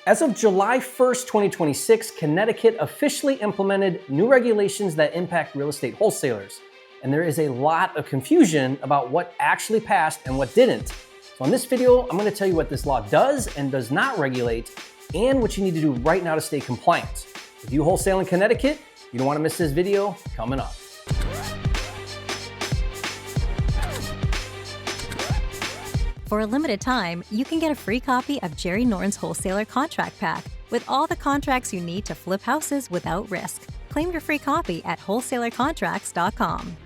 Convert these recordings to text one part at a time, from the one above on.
As of July 1st, 2026, Connecticut officially implemented new regulations that impact real estate wholesalers. And there is a lot of confusion about what actually passed and what didn't. So in this video, I'm going to tell you what this law does and does not regulate and what you need to do right now to stay compliant. If you wholesale in Connecticut, you don't want to miss this video coming up. For a limited time, you can get a free copy of Jerry Norton's Wholesaler Contract Pack with all the contracts you need to flip houses without risk. Claim your free copy at wholesalercontracts.com.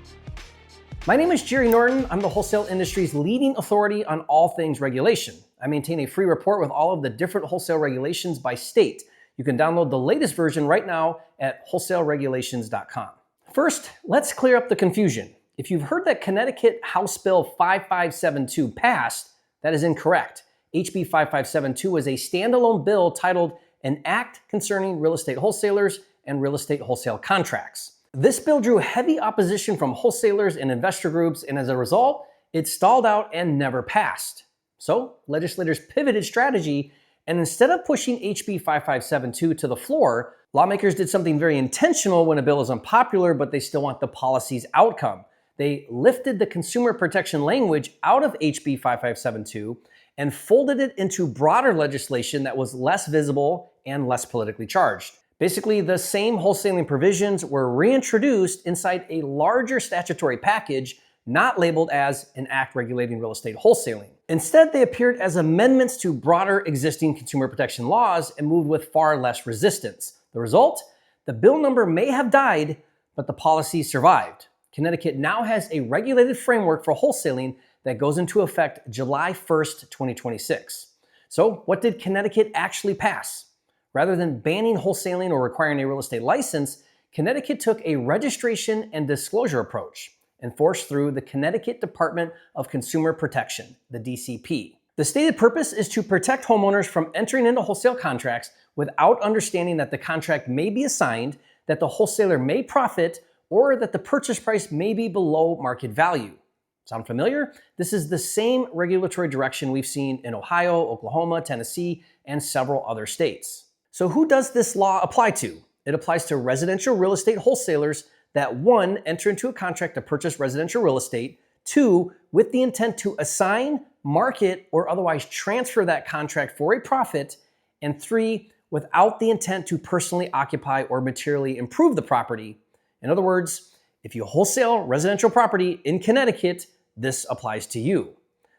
My name is Jerry Norton. I'm the wholesale industry's leading authority on all things regulation. I maintain a free report with all of the different wholesale regulations by state. You can download the latest version right now at wholesaleregulations.com. First, let's clear up the confusion. If you've heard that Connecticut House Bill 5572 passed, that is incorrect. HB 5572 was a standalone bill titled An Act Concerning Real Estate Wholesalers and Real Estate Wholesale Contracts. This bill drew heavy opposition from wholesalers and investor groups, and as a result, it stalled out and never passed. So, legislators pivoted strategy, and instead of pushing HB 5572 to the floor, lawmakers did something very intentional when a bill is unpopular, but they still want the policy's outcome. They lifted the consumer protection language out of HB 5572 and folded it into broader legislation that was less visible and less politically charged. Basically, the same wholesaling provisions were reintroduced inside a larger statutory package, not labeled as an act regulating real estate wholesaling. Instead, they appeared as amendments to broader existing consumer protection laws and moved with far less resistance. The result? The bill number may have died, but the policy survived. Connecticut now has a regulated framework for wholesaling that goes into effect July 1st, 2026. So, what did Connecticut actually pass? Rather than banning wholesaling or requiring a real estate license, Connecticut took a registration and disclosure approach, enforced through the Connecticut Department of Consumer Protection, the DCP. The stated purpose is to protect homeowners from entering into wholesale contracts without understanding that the contract may be assigned, that the wholesaler may profit, or that the purchase price may be below market value. Sound familiar? This is the same regulatory direction we've seen in Ohio, Oklahoma, Tennessee, and several other states. So who does this law apply to? It applies to residential real estate wholesalers that 1, enter into a contract to purchase residential real estate, 2, with the intent to assign, market, or otherwise transfer that contract for a profit, and 3, without the intent to personally occupy or materially improve the property. In other words, if you wholesale residential property in Connecticut, this applies to you.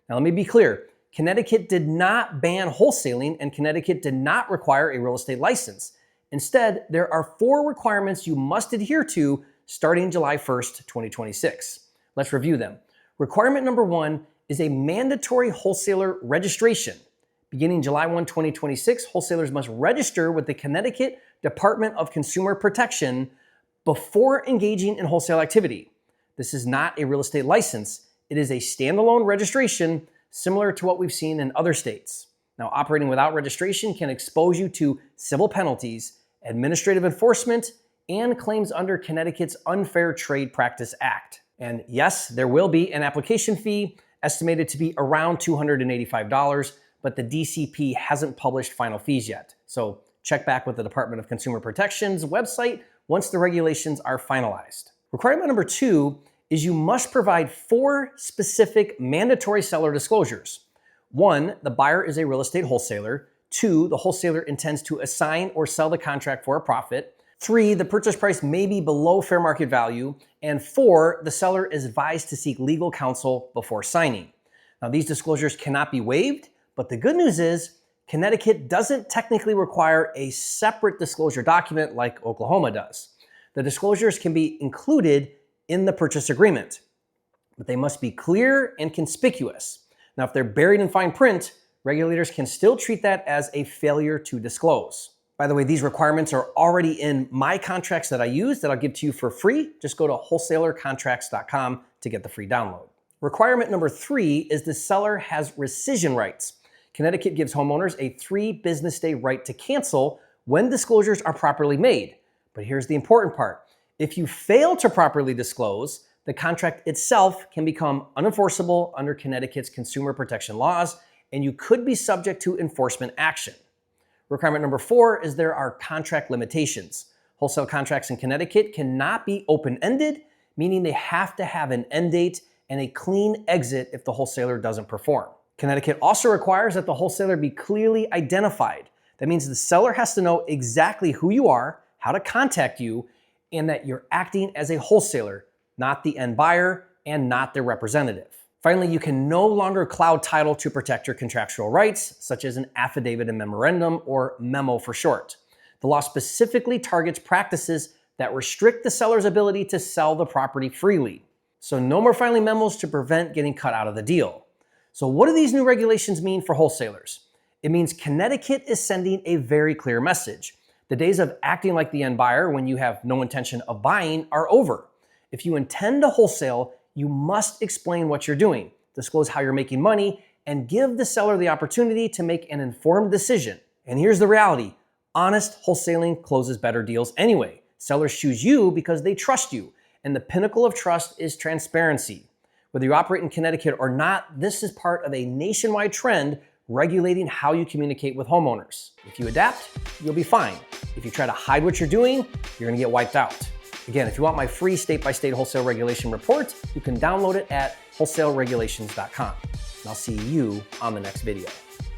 Now, let me be clear. Connecticut did not ban wholesaling, and Connecticut did not require a real estate license. Instead, there are 4 requirements you must adhere to starting July 1st, 2026. Let's review them. Requirement number 1 is a mandatory wholesaler registration. Beginning July 1, 2026, wholesalers must register with the Connecticut Department of Consumer Protection before engaging in wholesale activity. This is not a real estate license. It is a standalone registration similar to what we've seen in other states. Now, operating without registration can expose you to civil penalties, administrative enforcement, and claims under Connecticut's Unfair Trade Practice Act. And yes, there will be an application fee estimated to be around $285, but the DCP hasn't published final fees yet. So check back with the Department of Consumer Protection's website once the regulations are finalized. Requirement number 2 is you must provide 4 specific mandatory seller disclosures. 1, the buyer is a real estate wholesaler. 2, the wholesaler intends to assign or sell the contract for a profit. 3, the purchase price may be below fair market value. And 4, the seller is advised to seek legal counsel before signing. Now, these disclosures cannot be waived, but the good news is Connecticut doesn't technically require a separate disclosure document like Oklahoma does. The disclosures can be included in the purchase agreement, but they must be clear and conspicuous. Now, if they're buried in fine print, regulators can still treat that as a failure to disclose. By the way, these requirements are already in my contracts that I use that I'll give to you for free. Just go to wholesalercontracts.com to get the free download. Requirement number 3 is the seller has rescission rights. Connecticut gives homeowners a 3 business day right to cancel when disclosures are properly made. But here's the important part. If you fail to properly disclose, the contract itself can become unenforceable under Connecticut's consumer protection laws, and you could be subject to enforcement action. Requirement number 4 is there are contract limitations. Wholesale contracts in Connecticut cannot be open-ended, meaning they have to have an end date and a clean exit if the wholesaler doesn't perform. Connecticut also requires that the wholesaler be clearly identified. That means the seller has to know exactly who you are, how to contact you, and that you're acting as a wholesaler, not the end buyer and not their representative. Finally, you can no longer cloud title to protect your contractual rights, such as an affidavit and memorandum, or memo for short. The law specifically targets practices that restrict the seller's ability to sell the property freely. So no more filing memos to prevent getting cut out of the deal. So what do these new regulations mean for wholesalers? It means Connecticut is sending a very clear message. The days of acting like the end buyer when you have no intention of buying are over. If you intend to wholesale, you must explain what you're doing, disclose how you're making money, and give the seller the opportunity to make an informed decision. And here's the reality. Honest wholesaling closes better deals anyway. Sellers choose you because they trust you, and the pinnacle of trust is transparency. Whether you operate in Connecticut or not, this is part of a nationwide trend regulating how you communicate with homeowners. If you adapt, you'll be fine. If you try to hide what you're doing, you're gonna get wiped out. Again, if you want my free state-by-state wholesale regulation report, you can download it at wholesaleregulations.com. And I'll see you on the next video.